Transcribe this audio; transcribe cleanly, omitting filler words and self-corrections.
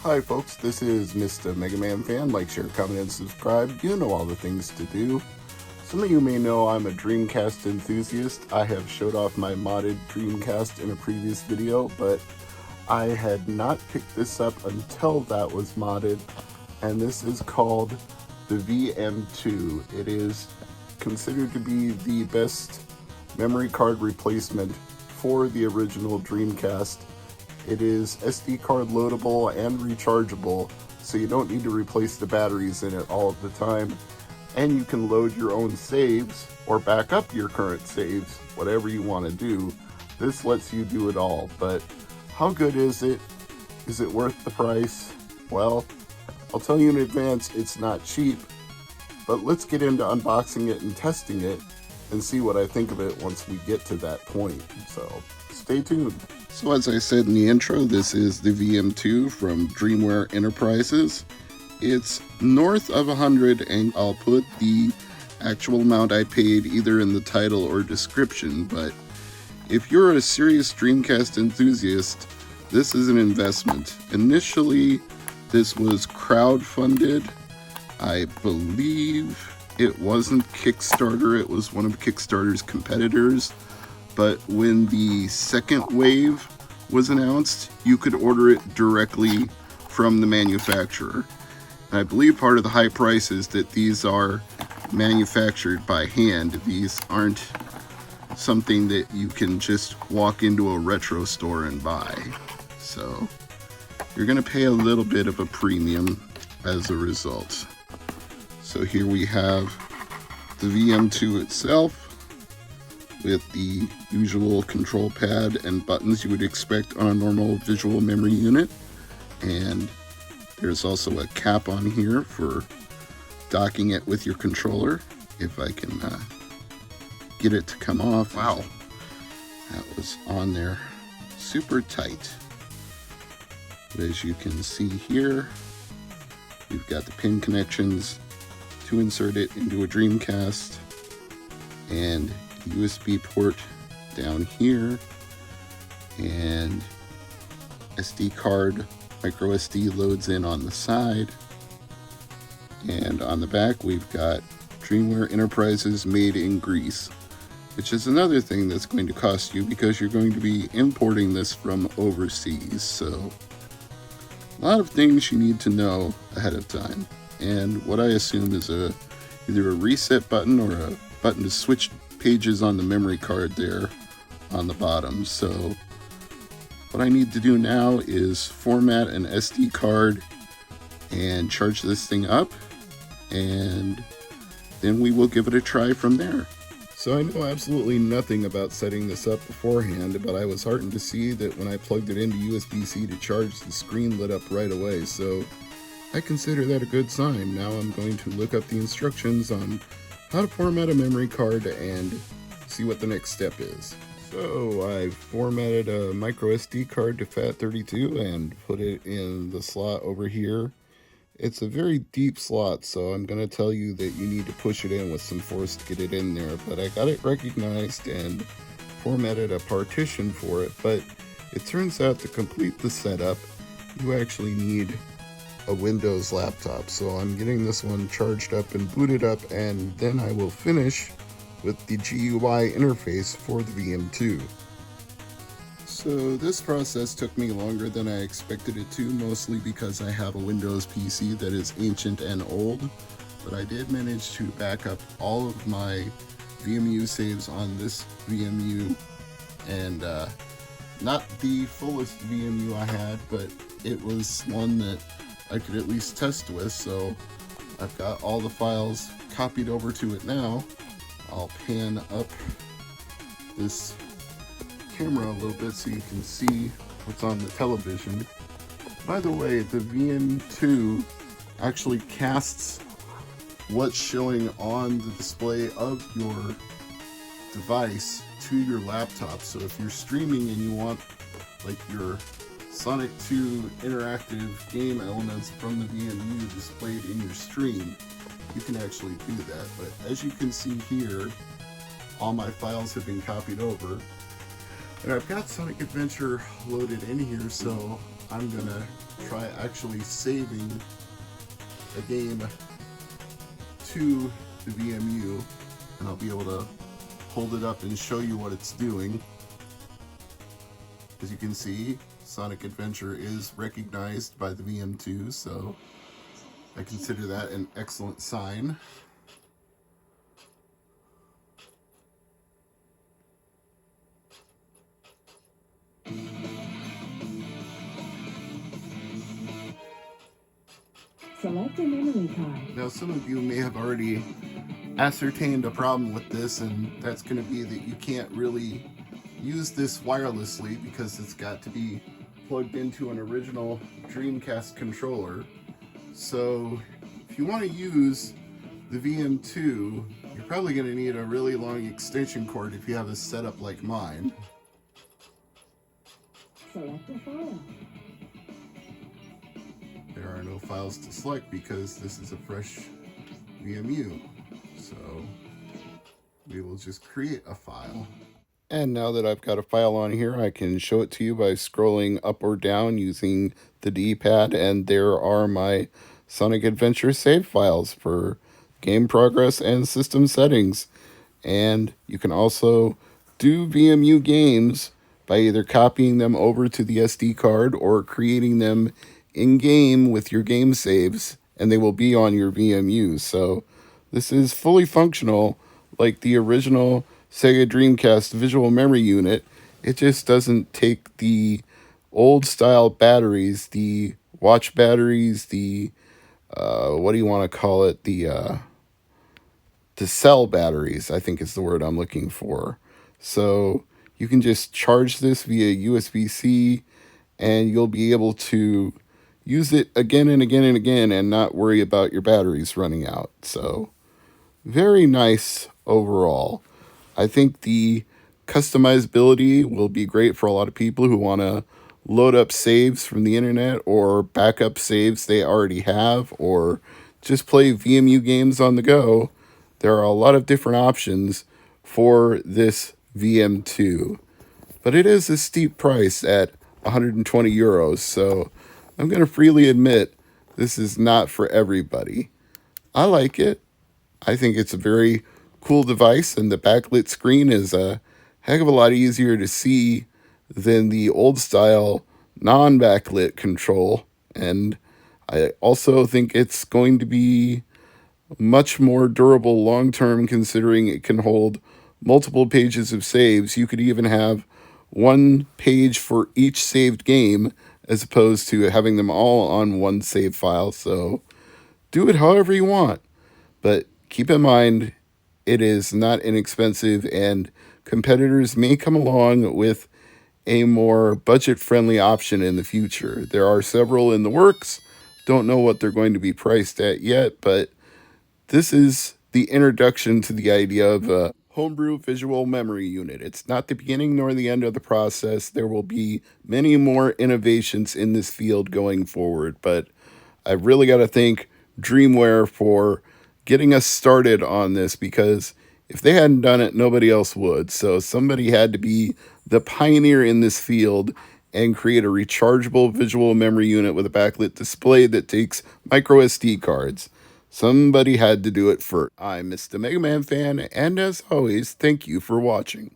Hi folks, this is Mr. MegaManFan. Like, share, comment, and subscribe. You know all the things to do. Some of you may know I'm a Dreamcast enthusiast. I have showed off my modded Dreamcast in a previous video, but I had not picked this up until that was modded, and this is called the VM2. It is considered to be the best memory card replacement for the original Dreamcast. It is SD card loadable and rechargeable, so you don't need to replace the batteries in it all of the time. And you can load your own saves or back up your current saves, whatever you want to do. This lets you do it all, but how good is it? Is it worth the price? Well, I'll tell you in advance, it's not cheap, but let's get into unboxing it and testing it and see what I think of it once we get to that point. So stay tuned. So as I said in the intro, this is the VM2 from Dreamware Enterprises. It's north of 100, and I'll put the actual amount I paid either in the title or description, but if you're a serious Dreamcast enthusiast, this is an investment. Initially, this was crowdfunded. I believe it wasn't Kickstarter, it was one of Kickstarter's competitors. But when the second wave was announced, you could order it directly from the manufacturer. And I believe part of the high price is that these are manufactured by hand. These aren't something that you can just walk into a retro store and buy. So you're going to pay a little bit of a premium as a result. So here we have the VM2 itself, with the usual control pad and buttons you would expect on a normal visual memory unit. And there's also a cap on here for docking it with your controller, if I can get it to come off. Wow, that was on there super tight. But as you can see here, we've got the pin connections to insert it into a Dreamcast, and USB port down here, and SD card, micro SD loads in on the side, and on the back we've got Dreamware Enterprises made in Greece, which is another thing that's going to cost you because you're going to be importing this from overseas. So a lot of things you need to know ahead of time, and what I assume is either a reset button or a button to switch pages on the memory card there on the bottom. So what I need to do now is format an SD card and charge this thing up, and then we will give it a try from there. So I know absolutely nothing about setting this up beforehand, but I was heartened to see that when I plugged it into USB-C to charge, the screen lit up right away. So I consider that a good sign. Now I'm going to look up the instructions on how to format a memory card and see what the next step is. So I formatted a micro SD card to FAT32 and put it in the slot over here. It's a very deep slot, so I'm going to tell you that you need to push it in with some force to get it in there, but I got it recognized and formatted a partition for it. But it turns out to complete the setup, you actually need a Windows laptop. So I'm getting this one charged up and booted up, and then I will finish with the GUI interface for the VM2. So this process took me longer than I expected it to, mostly because I have a Windows PC that is ancient and old, but I did manage to back up all of my VMU saves on this VMU, and not the fullest VMU I had, but it was one that I could at least test with. So I've got all the files copied over to it now. I'll pan up this camera a little bit so you can see what's on the television. By the way, the VM2 actually casts what's showing on the display of your device to your laptop. So if you're streaming and you want like your Sonic 2 interactive game elements from the VMU displayed in your stream, you can actually do that. But as you can see here, all my files have been copied over, and I've got Sonic Adventure loaded in here, so I'm gonna try actually saving a game to the VMU, and I'll be able to hold it up and show you what it's doing. As you can see, Sonic Adventure is recognized by the VM2, so I consider that an excellent sign. Select a memory card. Now, some of you may have already ascertained a problem with this, and that's going to be that you can't really use this wirelessly because it's got to be plugged into an original Dreamcast controller. So if you want to use the VM2, you're probably going to need a really long extension cord if you have a setup like mine. Select a file. There are no files to select because this is a fresh VMU. So we will just create a file. And now that I've got a file on here, I can show it to you by scrolling up or down using the D-pad, and there are my Sonic Adventure save files for game progress and system settings. And you can also do VMU games by either copying them over to the SD card or creating them in-game with your game saves, and they will be on your VMU. So this is fully functional like the original Sega Dreamcast visual memory unit. It just doesn't take the old style batteries, the watch batteries, the what do you want to call it, the cell batteries, I think is the word I'm looking for. So you can just charge this via USB-C, and you'll be able to use it again and again and again and not worry about your batteries running out. So very nice overall. I think the customizability will be great for a lot of people who want to load up saves from the internet or backup saves they already have, or just play VMU games on the go. There are a lot of different options for this VM2, but it is a steep price at 120 euros, so I'm going to freely admit this is not for everybody. I like it. I think it's a very cool device, and the backlit screen is a heck of a lot easier to see than the old style non-backlit control. And I also think it's going to be much more durable long-term, considering it can hold multiple pages of saves. You could even have one page for each saved game as opposed to having them all on one save file. So do it however you want, but keep in mind it is not inexpensive, and competitors may come along with a more budget-friendly option in the future. There are several in the works. Don't know what they're going to be priced at yet, but this is the introduction to the idea of a homebrew visual memory unit. It's not the beginning nor the end of the process. There will be many more innovations in this field going forward, but I've really got to thank Dreamware for getting us started on this, because if they hadn't done it, nobody else would. So somebody had to be the pioneer in this field and create a rechargeable visual memory unit with a backlit display that takes micro SD cards. Somebody had to do it first. I'm Mr. MegaManFan, and as always, thank you for watching.